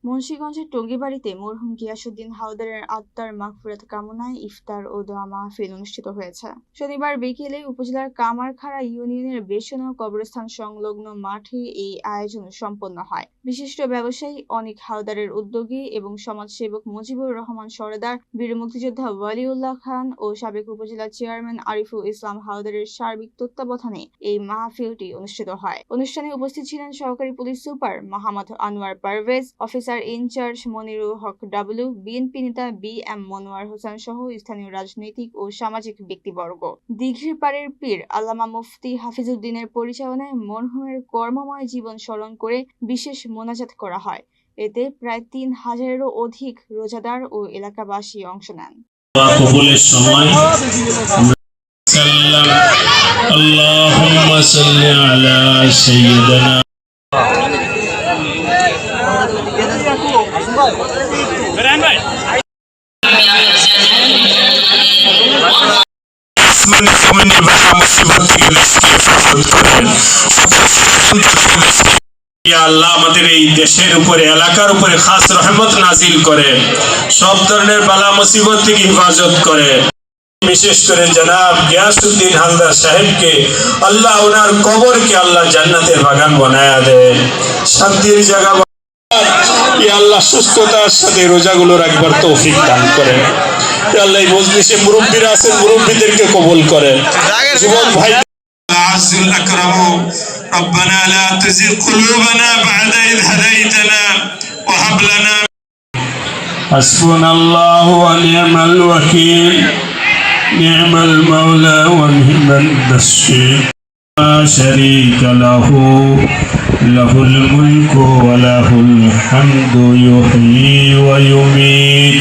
মুন্সিগঞ্জের টঙ্গীবাড়িতে মরহুম গিয়াসউদ্দিন হাওদারের আত্মার মাগফিরাত কামনায় ইফতার ও দোয়া মাহফিল অনুষ্ঠিত হয়েছে। শনিবার বিকেলে উপজেলার কামারখাড়া ইউনিয়নের বেসনা কবরস্থান সংলগ্ন মাঠে এই আয়োজন সম্পন্ন হয়। বিশিষ্ট ব্যবসায়ী অনিক হাওদারের উদ্যোগে এবং সমাজসেবক মুজিবুর রহমান সরদার, বীর মুক্তিযোদ্ধা ওয়ালিউল্লাহ খান ও সাবেক উপজেলা চেয়ারম্যান আরিফুল ইসলাম হাওদারের সার্বিক তত্ত্বাবধানে এই মাহফিলটি অনুষ্ঠিত হয়। অনুষ্ঠানে উপস্থিত ছিলেন সহকারী police super Mohammad Anwar Parvez, officer in charge Monirul Haque Dablu, BNP নেতা বি.এম. মনোয়ার হোসেন সহ স্থানীয় রাজনৈতিক ও সামাজিক ব্যক্তিবর্গ। দিঘির পাড়ের পীর আল্লামা মুফতি হাফিজউদ্দিনের পরিচালনায় মরহুমের কর্মময় জীবন স্মরণ করে বিশেষ মোনাজাত করা হয়। এতে প্রায় ৩,০০০-এরও অধিক রোজাদার ও এলাকাবাসী অংশ নেন। আল্লাহুম্মা সাল্লি আলা সাইয়্যিদিনা আল্লাহ আমাদের এই দেশের উপরে, এলাকার উপরে খাস রহমত নাজিল করে, সব ধরনের বালা মুসিবত থেকে হেফাজত করে। বিশেষ করে জনাব গিয়াসউদ্দিন হাওদার সাহেবকে আল্লাহ ওনার কবরকে আল্লাহ জান্নাতের বাগান বানায়া দেয়, শান্তির জায়গা। আল্লাহ সুস্থতার সাথে রোজাগুলো রাখবার তৌফিক দান করেন। আল্লাহ এই মজলিসে মুরব্বীরা আছেন, মুরব্বীদেরকে কবুল করেন। যুবক ভাই আযিল আকরামু রব্বানা লা তুযিগ কুলুবানা বা'দা ইয হাদাইতানা ওয়া হাব লানা হাসবুনাল্লাহু ওয়া নি'মাল ওয়াকিল নি'মাল মাওলা ওয়া নি'মান নাসীর লা শারীকা লাহু লাহুল মুলকু ওয়া লাহুল হামদু ইউহয়ী ওয়া ইউমীত।